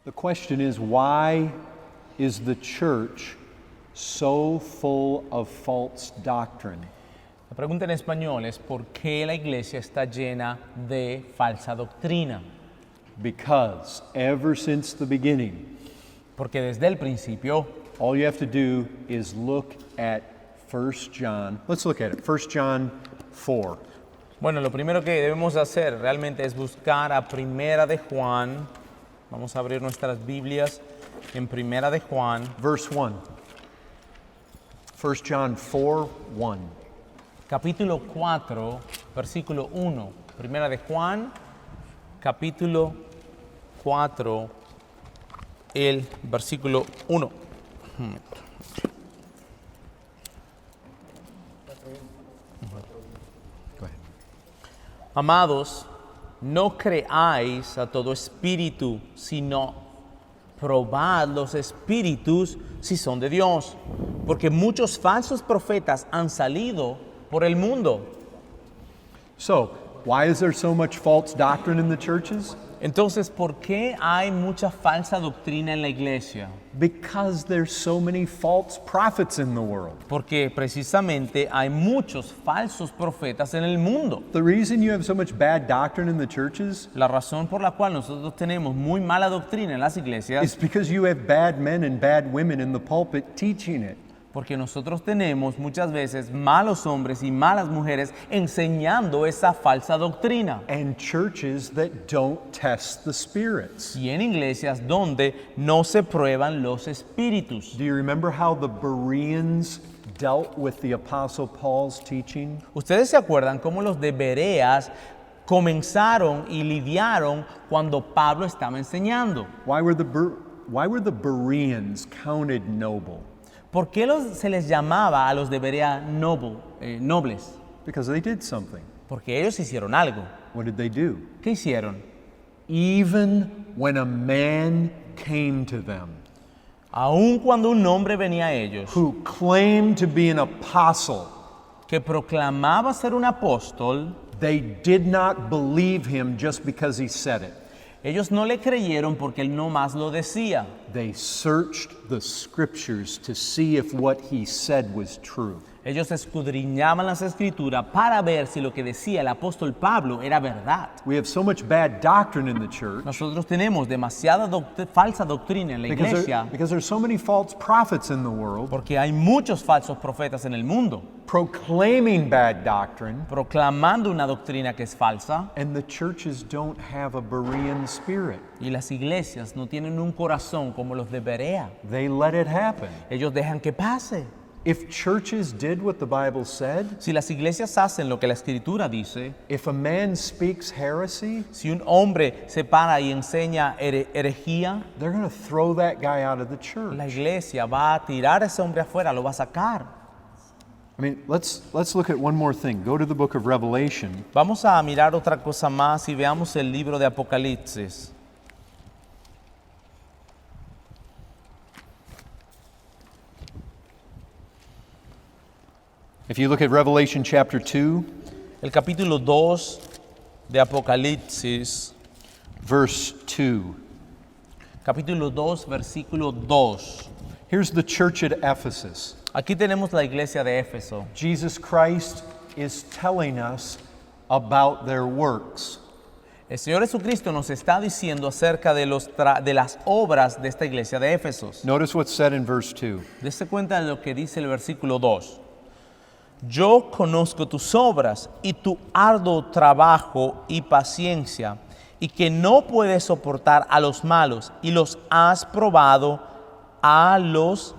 The question is, why is the church so full of false doctrine? La pregunta en español es ¿por qué la iglesia está llena de falsa doctrina? Because ever since the beginning, Porque desde el principio all you have to do is look at 1 John. Let's look at it. 1 John 4. Bueno, lo primero que debemos hacer realmente es buscar a Primera de Juan. Vamos a abrir nuestras Biblias en Primera de Juan, Verse 1. 1 John 4, 1. capítulo 4, versículo 1. Primera de Juan, capítulo 4, el versículo 1. Go ahead. Amados, no creáis a todo espíritu, sino probad los espíritus si son de Dios, porque muchos falsos profetas han salido por el mundo. So, why is there so much false doctrine in the churches? Entonces, ¿por qué hay mucha falsa doctrina en la iglesia? Because there's so many false prophets in the world. Porque precisamente hay muchos falsos profetas en el mundo. The reason you have so much bad doctrine in the churches La razón por la cual nosotros tenemos muy mala doctrina en las is iglesias, because you have bad men and bad women in the pulpit teaching it. porque nosotros tenemos muchas veces malos hombres y malas mujeres enseñando esa falsa doctrina. And churches that don't test the spirits. Y en iglesias donde no se prueban los espíritus. Do you remember how the Bereans dealt with the Apostle Paul's teaching? ¿Ustedes se acuerdan cómo los de Bereas comenzaron y lidiaron cuando Pablo estaba enseñando? Why were the Bereans counted noble? ¿Por qué se les llamaba a los de Berea nobles? Because they did something. Porque ellos hicieron algo. What did they do? ¿Qué hicieron? Even when a man came to them Aun cuando un hombre venía a ellos who claimed to be an apostle, que proclamaba ser un apóstol, they did not believe him just because he said it. ellos no le creyeron porque él no más lo decía. They searched the scriptures to see if what he said was true. Ellos escudriñaban las escrituras para ver si lo que decía el apóstol Pablo era verdad. We have so much bad doctrine in the church Nosotros tenemos demasiada falsa doctrina en la iglesia because there's so many false prophets in the world porque hay muchos falsos profetas en el mundo proclaiming bad doctrine, proclamando una doctrina que es falsa, and the churches don't have a Berean spirit. y las iglesias no tienen un corazón como los de Berea. They let it happen. Ellos dejan que pase. If churches did what the Bible said, Si las iglesias hacen lo que la escritura dice, if a man speaks heresy, si un hombre se para y enseña herejía, they're going to throw that guy out of the church. la iglesia va a tirar a ese hombre afuera, lo va a sacar. I mean, let's look at one more thing. Go to the book of Revelation. Vamos a mirar otra cosa más y veamos el libro de Apocalipsis. If you look at Revelation chapter 2, El capítulo 2 de Apocalipsis, verse 2. capítulo 2, versículo 2. Here's the church at Ephesus. Aquí tenemos la iglesia de Éfeso. Jesus Christ is telling us about their works. El Señor Jesucristo nos está diciendo acerca de las obras de esta iglesia de Éfesos. Notice what's said in verse 2. Dese cuenta de lo que dice el versículo 2. Yo conozco tus obras y tu arduo trabajo y paciencia, y que no puedes soportar a los malos, y los has probado a los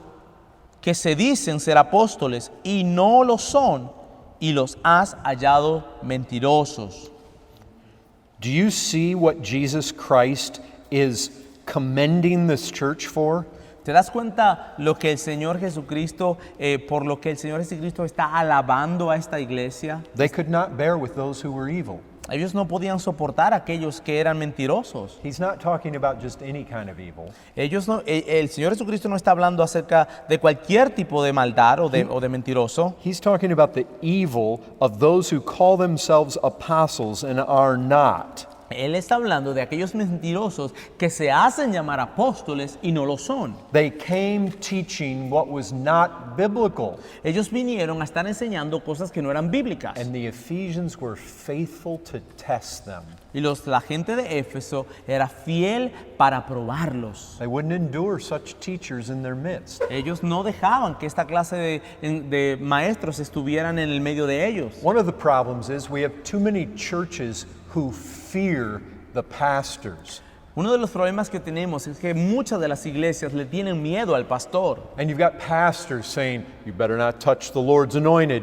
que se dicen ser apóstoles y no lo son, y los has hallado mentirosos. Do you see what Jesus Christ is commending this church for? ¿Te das cuenta lo que el Señor Jesucristo, por lo que el Señor Jesucristo está alabando a esta iglesia? They could not bear with those who were evil. Ellos no podían soportar a aquellos que eran mentirosos. He's not talking about just any kind of evil. El Señor Jesucristo no está hablando acerca de cualquier tipo de maldad o de mentiroso. He's talking about the evil of those who call themselves apostles and are not. Él está hablando de aquellos mentirosos que se hacen llamar apóstoles y no lo son. They came teaching what was not biblical. Ellos vinieron a estar enseñando cosas que no eran bíblicas. And the Ephesians were faithful to test them. Y la gente de Éfeso era fiel para probarlos. They wouldn't endure such teachers in their midst. Ellos no dejaban que esta clase de maestros estuvieran en el medio de ellos. One of the problems is we have too many churches who fear the pastors. Uno de los problemas que tenemos es que muchas de las iglesias le tienen miedo al pastor. And you've got pastors saying, you better not touch the Lord's anointed.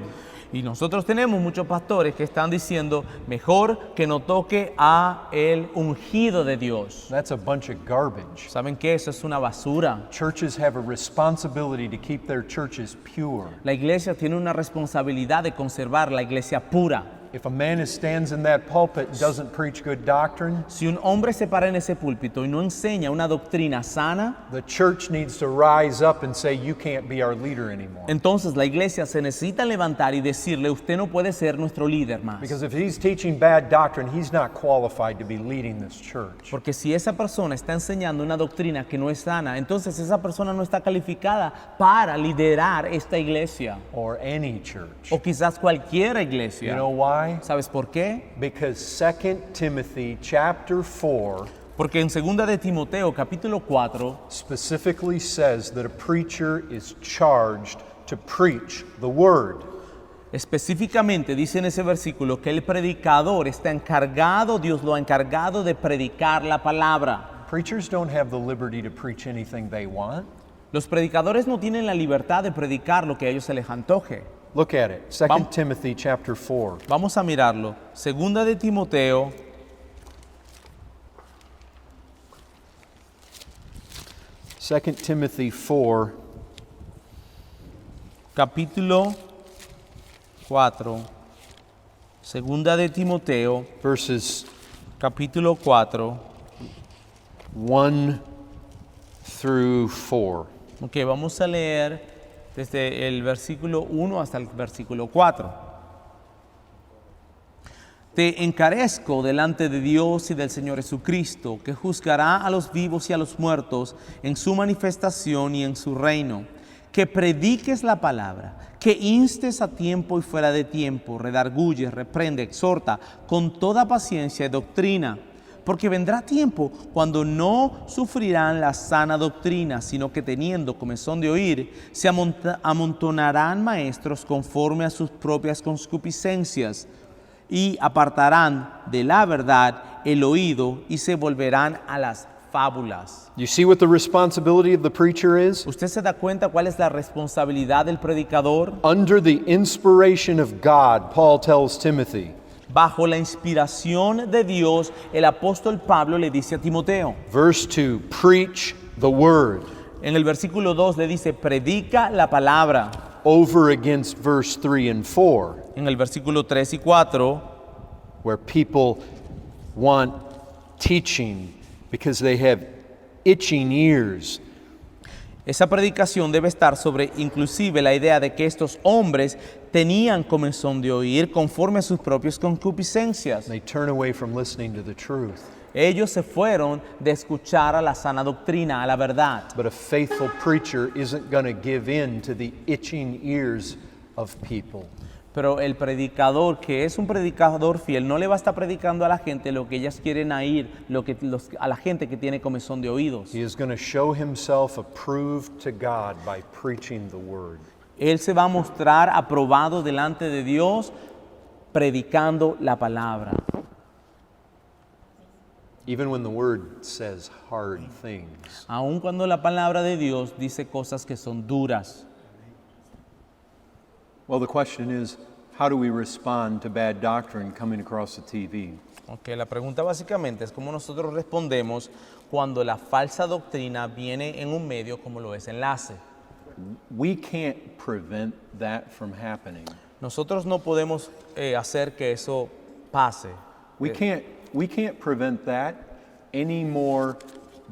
Y nosotros tenemos muchos pastores que están diciendo, mejor que no toque a el ungido de Dios. That's a bunch of garbage. ¿Saben qué? Eso es una basura. Churches have a responsibility to keep their churches pure. La iglesia tiene una responsabilidad de conservar la iglesia pura. If a man stands in that pulpit and doesn't preach good doctrine, Si un hombre se para en ese púlpito y no enseña una doctrina sana, the church needs to rise up and say, you can't be our leader anymore. entonces la iglesia se necesita levantar y decirle, usted no puede ser nuestro líder más. Because if he's teaching bad doctrine, he's not qualified to be leading this church. Porque si esa persona está enseñando una doctrina que no es sana, entonces esa persona no está calificada para liderar esta iglesia. Or any church. O quizás cualquier iglesia. You know why? ¿Sabes por qué? Because 2 Timothy chapter 4 Porque en 2 de Timoteo capítulo 4 specifically says that a preacher is charged to preach the word. específicamente dice en ese versículo que el predicador está encargado, Dios lo ha encargado de predicar la palabra. Preachers don't have the liberty to preach anything they want. Los predicadores no tienen la libertad de predicar lo que a ellos se les antoje. Look at it. 2 Vam- Timothy chapter 4. Vamos a mirarlo. 2 de Timoteo, Second Timothy 4, capítulo 4. 2 de Timoteo, verses capítulo 4. 1 through 4. Ok, vamos a leer desde el versículo 1 hasta el versículo 4. Te encarezco delante de Dios y del Señor Jesucristo, que juzgará a los vivos y a los muertos en su manifestación y en su reino, que prediques la palabra, que instes a tiempo y fuera de tiempo, redarguyes, reprende, exhorta con toda paciencia y doctrina. Porque vendrá tiempo cuando no sufrirán la sana doctrina, sino que teniendo comezón de oír, se amontonarán maestros conforme a sus propias concupiscencias y apartarán de la verdad el oído y se volverán a las fábulas. You see what the responsibility of the preacher is? ¿Usted se da cuenta cuál es la responsabilidad del predicador? Under the inspiration of God, Paul tells Timothy, Bajo la inspiración de Dios, el apóstol Pablo le dice a Timoteo, verse 2, preach the word, en el versículo 2 le dice, predica la palabra. over against verse 3 and 4, En el versículo 3 y 4, where people want teaching because they have itching ears. esa predicación debe estar sobre inclusive la idea de que estos hombres tenían comezón de oír conforme a sus propias concupiscencias. They turn away from listening to the truth. Ellos se fueron de escuchar a la sana doctrina, a la verdad. But a faithful preacher isn't going to give in to the itching ears of people. Pero el predicador, que es un predicador fiel, no le va a estar predicando a la gente lo que ellas quieren oír, a la gente que tiene comezón de oídos. He is going to show himself approved to God by preaching the word. Él se va a mostrar aprobado delante de Dios predicando la palabra. Even when the word says hard things. Aun cuando la palabra de Dios dice cosas que son duras. Well, the question is, how do we respond to bad doctrine coming across the TV? Ok, la pregunta básicamente es cómo nosotros respondemos cuando la falsa doctrina viene en un medio como lo es Enlace. We can't prevent that from happening. Nosotros no podemos hacer que eso pase. We can't prevent that any more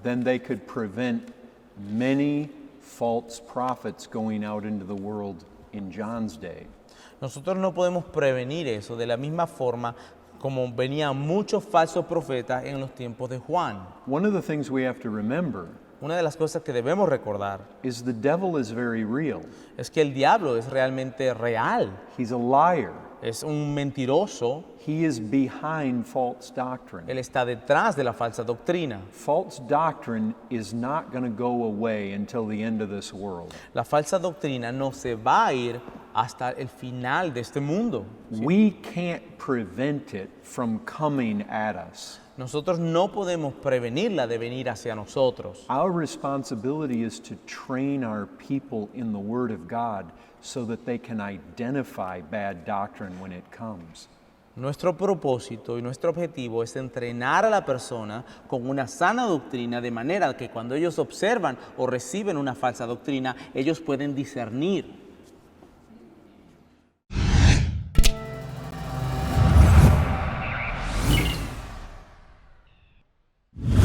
than they could prevent many false prophets going out into the world in John's day. Nosotros no podemos prevenir eso de la misma forma como venían muchos falsos profetas en los tiempos de Juan. One of the things we have to remember Una de las cosas que debemos recordar is the devil is very real. es que el diablo es realmente real, He's a liar. es un mentiroso, He is behind false doctrine. él está detrás de la falsa doctrina. False doctrine is not going to go away until the end of this world. La falsa doctrina no se va a ir hasta el final de este mundo. We can't prevent it from coming at us. Nosotros no podemos prevenirla de venir hacia nosotros. Our responsibility is to train our people in the Word of God so that they can identify bad doctrine when it comes. Nuestro propósito y nuestro objetivo es entrenar a la persona con una sana doctrina de manera que cuando ellos observan o reciben una falsa doctrina, ellos pueden discernir.